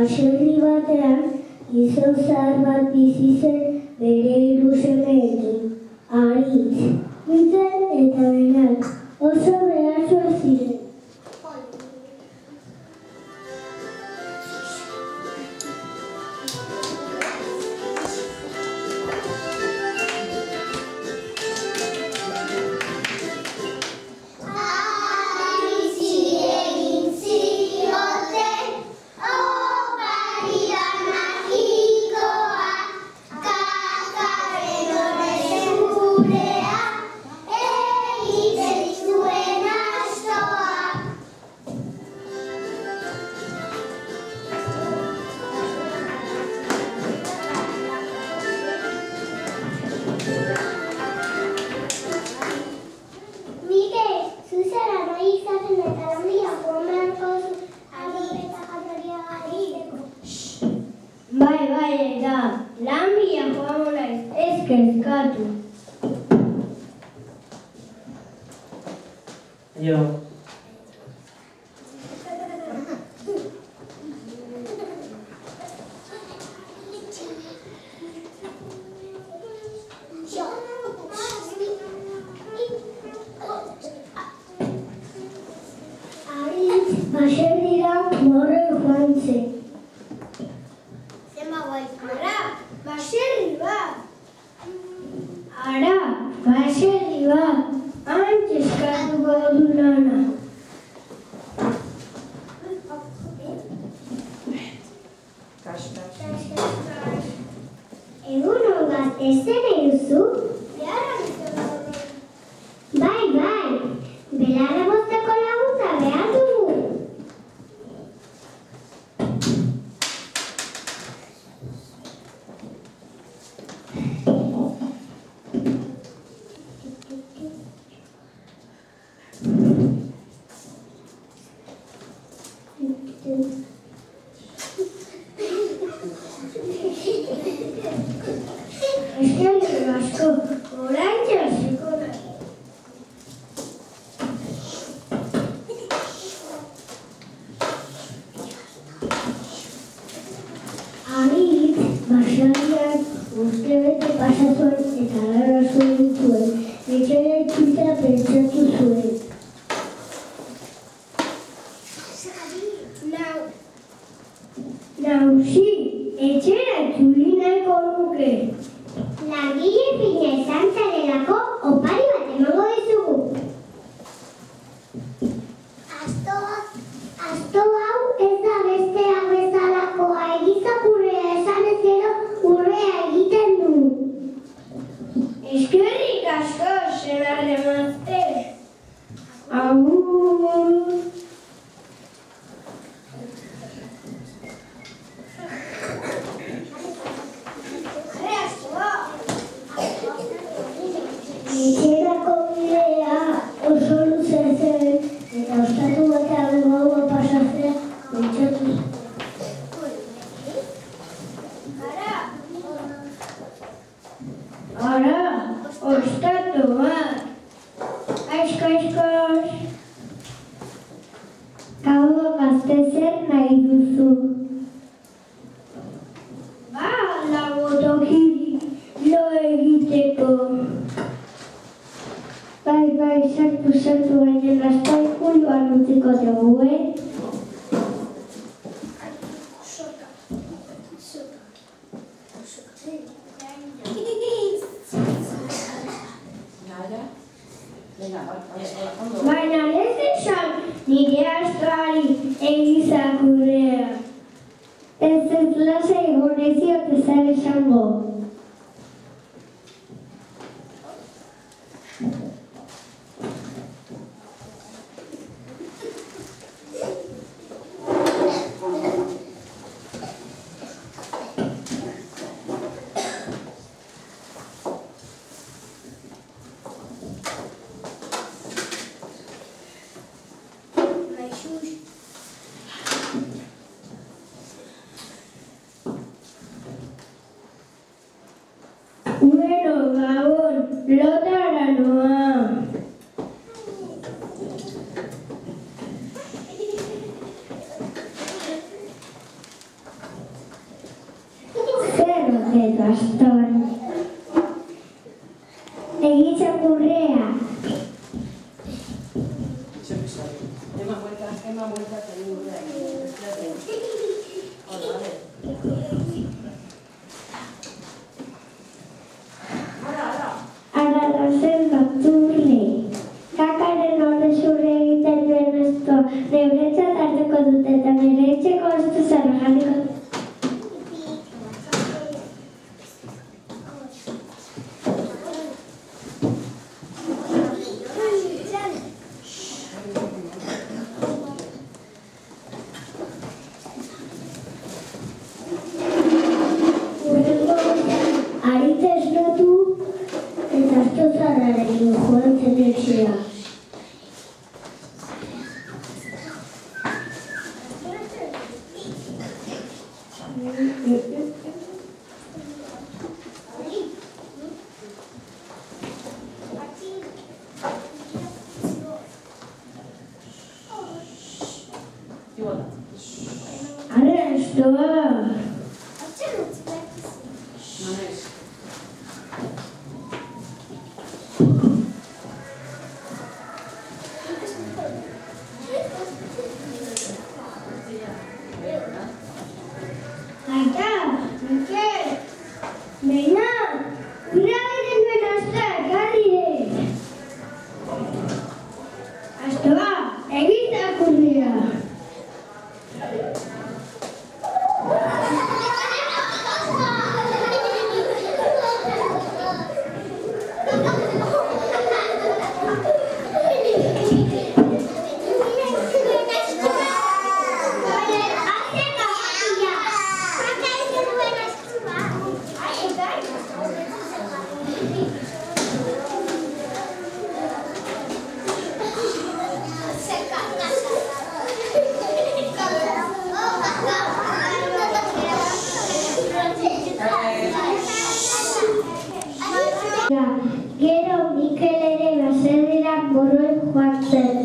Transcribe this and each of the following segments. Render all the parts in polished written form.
baserri batean gizon zahar bat bizi zen bere 3 semeekin. Haritz, Mikel eta Benak oso behartsuak ziren. Bai, eta lan bila joango naiz, ez kezkatu. Jo. Haritz, baserrira morro joan zen. Baserri bat, hantxe eskatuko du lana. Egunon bat, ez ere duzu? Bai, belarra bosteko laguntza behar dugu. Eskerrik asko, oraintxe hasiko naiz. Haritz, baserrian urtebete pasa zuen eta arazo zuen, etxera itzultzea pentsatu zuen. Nauzi, etxera itzuli nahiko nuke. Langile fina izan zarelako opari bat emango dizugu. Asto hau ez da besteak bezalakoa, egizakurrea esan ez gero urrea egiten du. Eskerrik asko, senarre emazte. Agur. Etxerako bidea oso luze zen eta ostatu batean gaua pasatzea pentsatu. Ara, ostatu bat. Aizko. Gaua gazte zer nahi duzu. Ba, lagotoki lo egiteko. Bai, sartu, baina lastai kuluan utziko dugu, Baina ez esan nire astrari egizakurrea. Ez lasai gonezio tezar esango. Bueno, Gabón, lotara noa. Aita, Mikel, Mena, ura egiten duen astea ekarri. Astoa, egin zakurria. Gero Mikel ere baserrira borroen joan zen.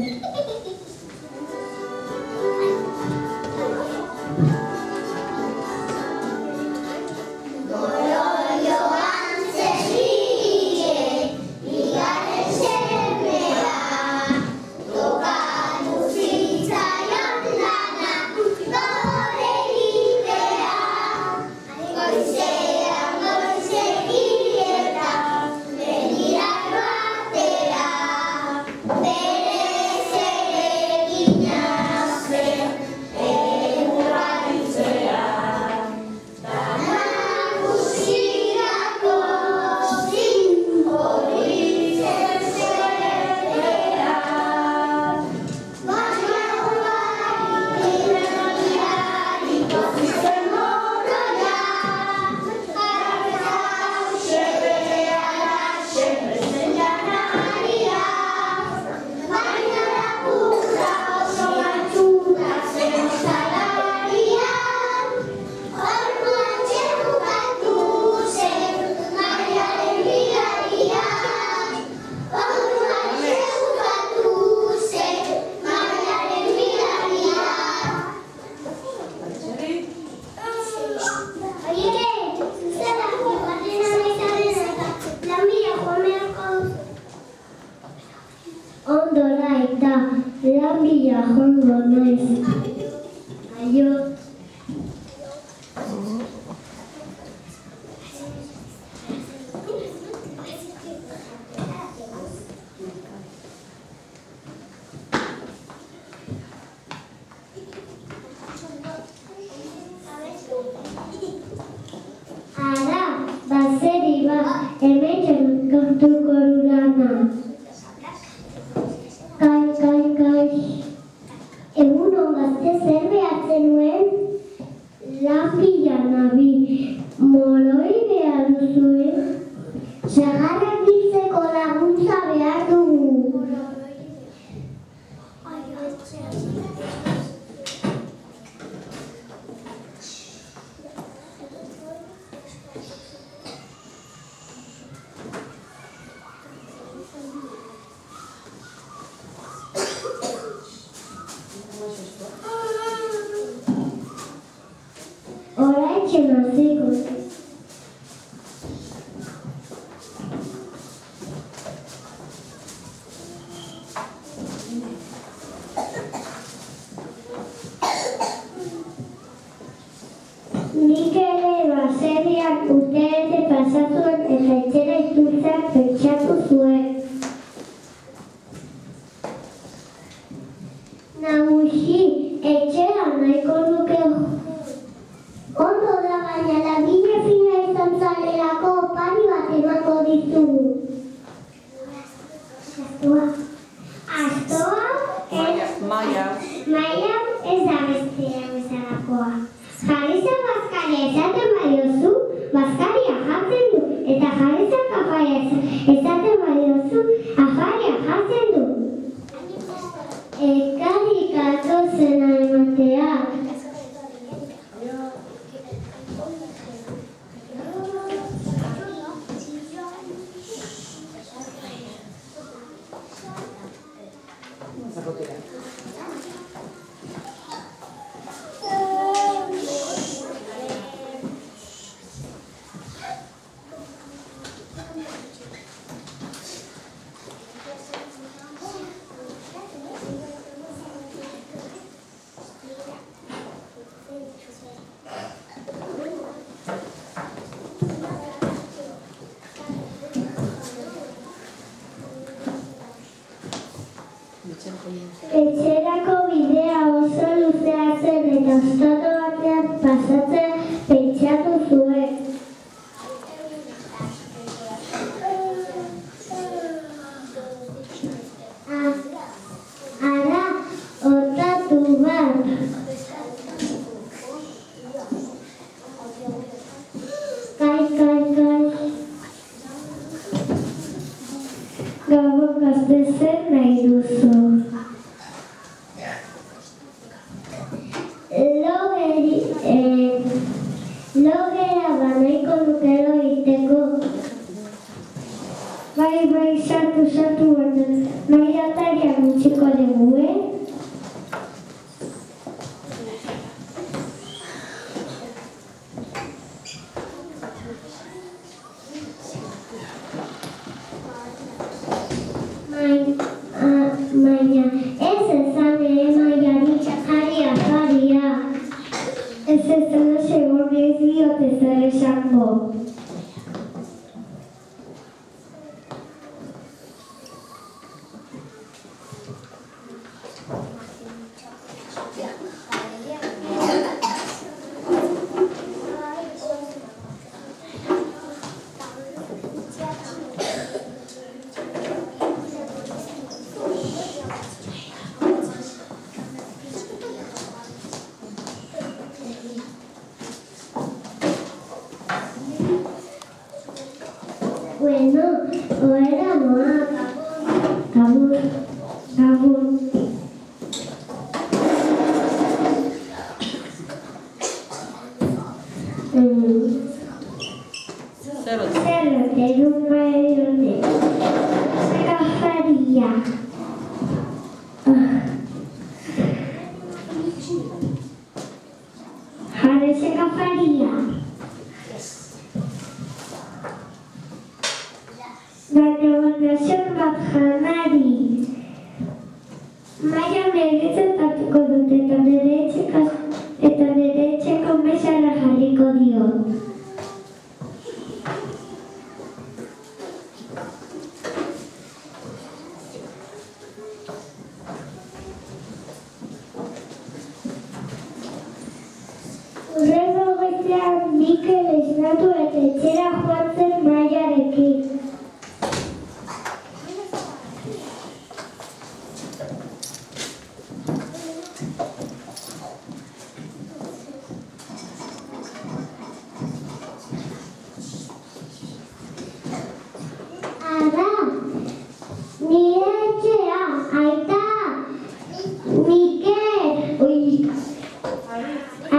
Ondora eta lan bila joango naiz. Aio. Ara, baseri bat, hemen txartuko dudana. Egunon gazte zer behatzen nuen? Lan bila nabi, moloi behar duzuen? Sagarrak biltzeko laguntza behar dugu. sartu baina mailataria gutxiko dugu, Baina ez ezan ere maiari jari-afaria. Ez ezan segur ez diote zer esango. Bueno, ahora no. Gabon. Zer lunga edionde. Agafaria. Jare se agafaria. Baina bat janari. Maia meretzetatuko dut eta nire etxeko mesara jarriko diot. Hurrengo goizean Mikel esnatu eta etxera joan zen Maiarekin. Nire etxea, aita, Mikel,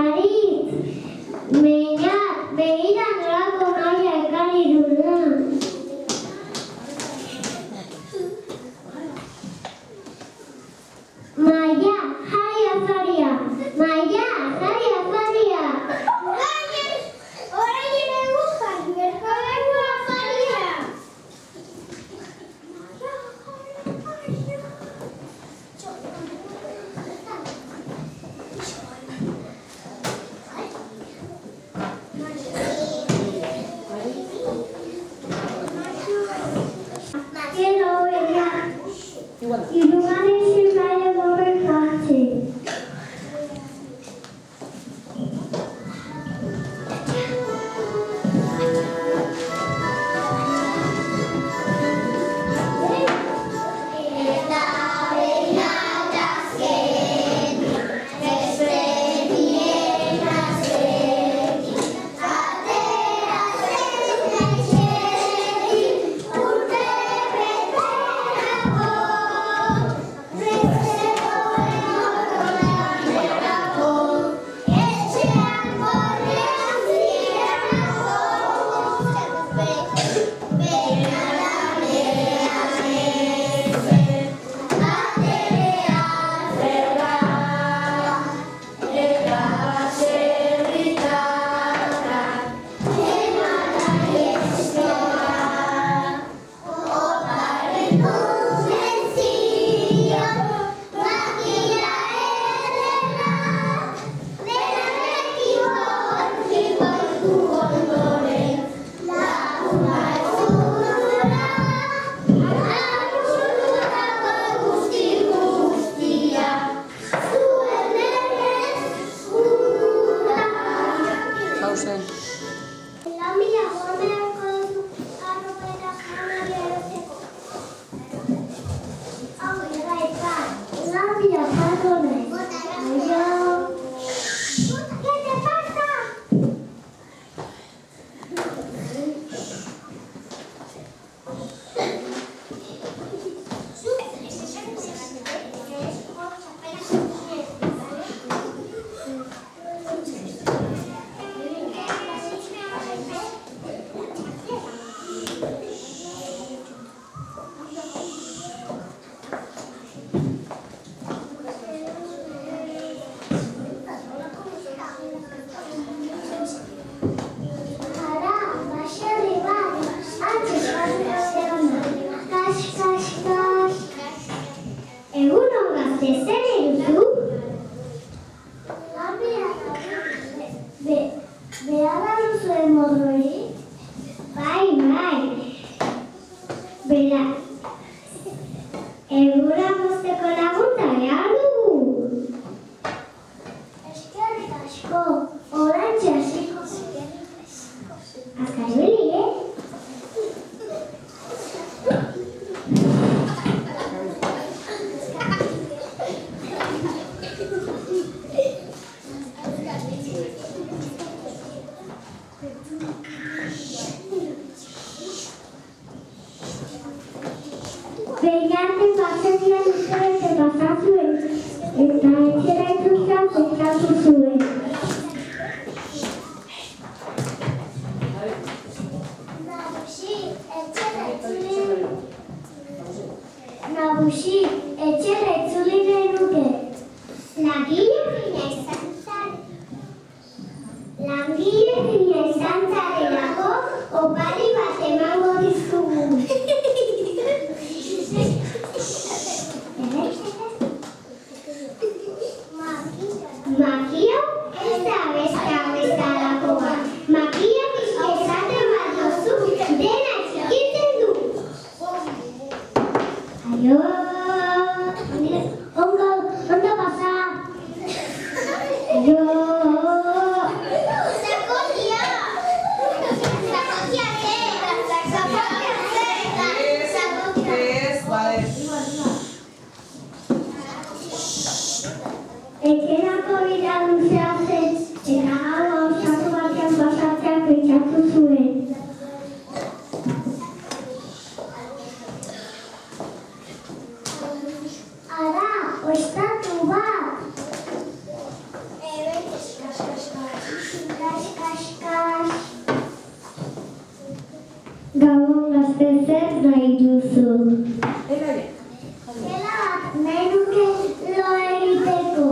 Aritz, begira nolako Maia ekarri duna. Maia, jari afaria, Maia, jari afaria. Orain ere guztan, berko afaria. Bera, egura mozteko laguntza behar dugu. Eskerrik asko, oraintxe hasiko azkar ibili, Beñaten baserrian urtebete pasazuen, eta etxera itzultzea pentsatu zuen. Nagusi, etxera itzuli nahi nuke. Langile fina izan zarelako, opari bat emango dizugu. Makia ez da bezalakoa. Makia esate bat dozu dena txikitzen du. Aio, ondo pasa. Aio. Etxerako bida luzea zen, eta gaua osatu batean pasatzea pentsatu zuen. Ara, ostatu bat! Kas. Gabon gazte zer nahi duzu. Gela bat nahi nuke lo egiteko.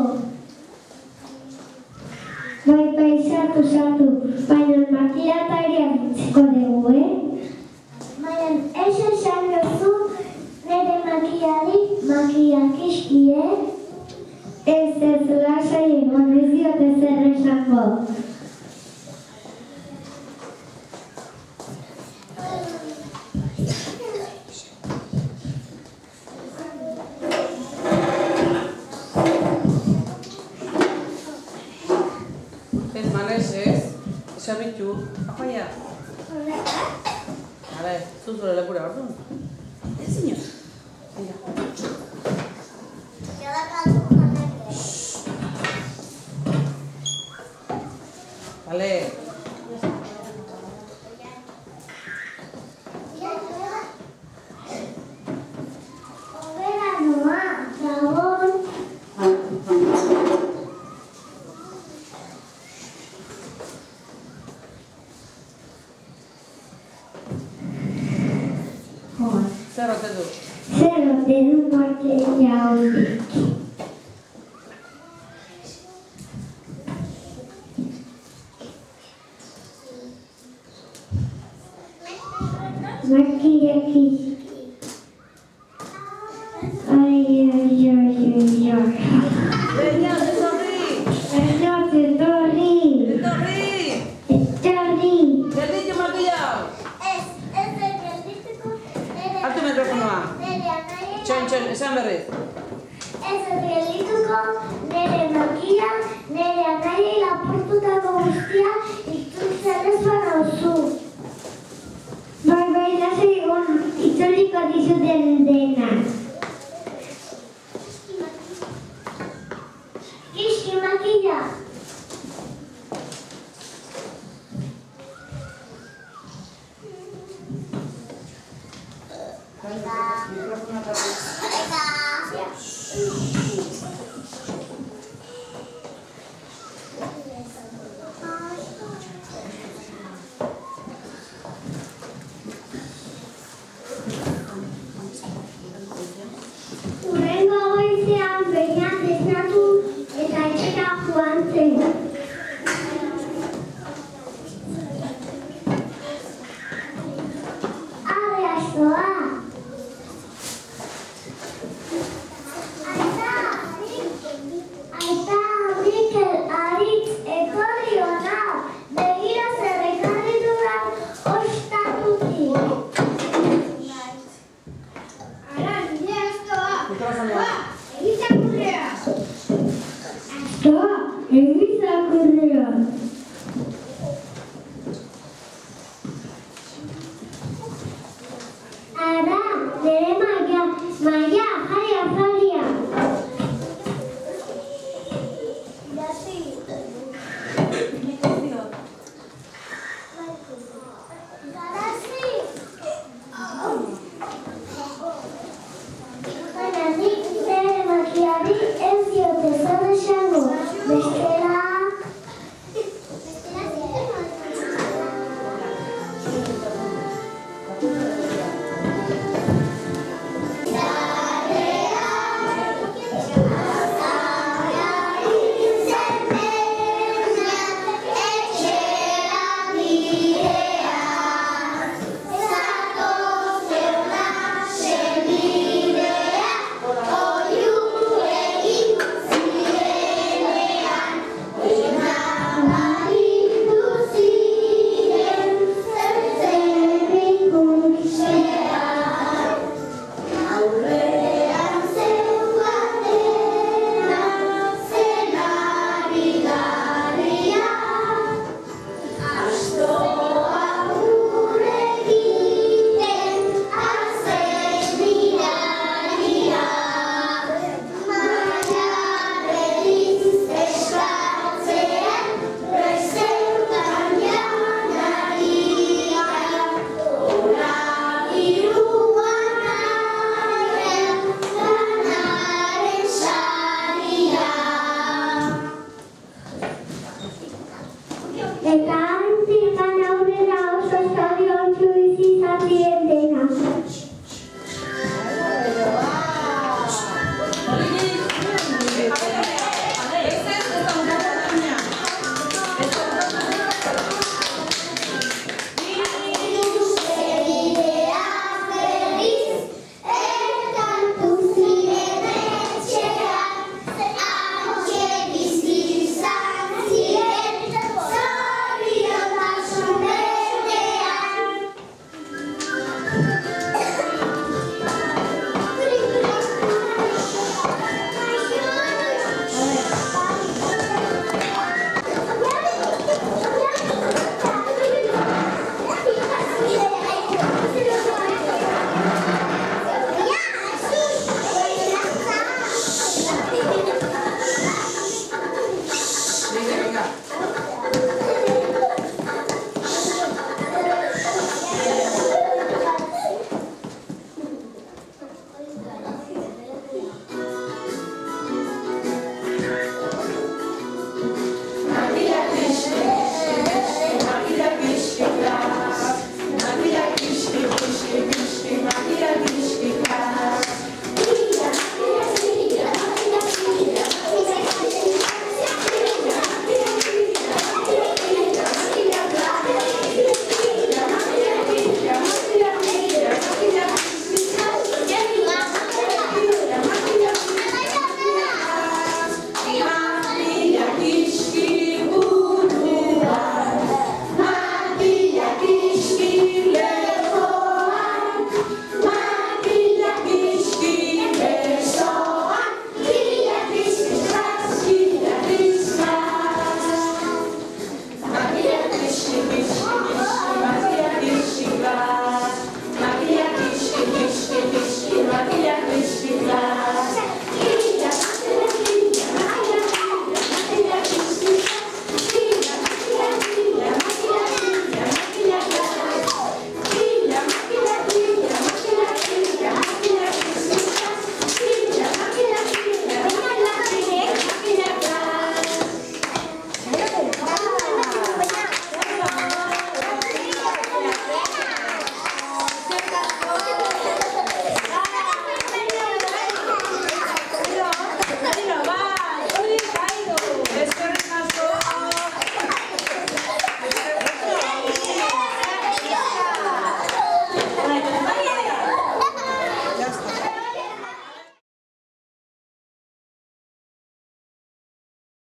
Bai, sartu, baina makilatariak itziko dugu, Baina ez esan duzu nire makiari makiak iskie. Ez lasai egon ez diote zer esango. Zerbitu, apaia. Hala, zuzure lekura hor du. Ez zinez. Vale. Obera noa, gabon. Zer ote du? Zer ote du markeria horiek. Markeriak Beñat, etorri! Gelditu makila! Hartu mikrofonoa. Txon, esan berriz. Ez geldituko nire makia, nire anai lapurtutako guztia itzultzen ez banauzu. Bai, lasai egon itzuliko dizuten dena. Kiski makia. Urrengo goizean Beñat esnatu eta etxera joan zen. nire magia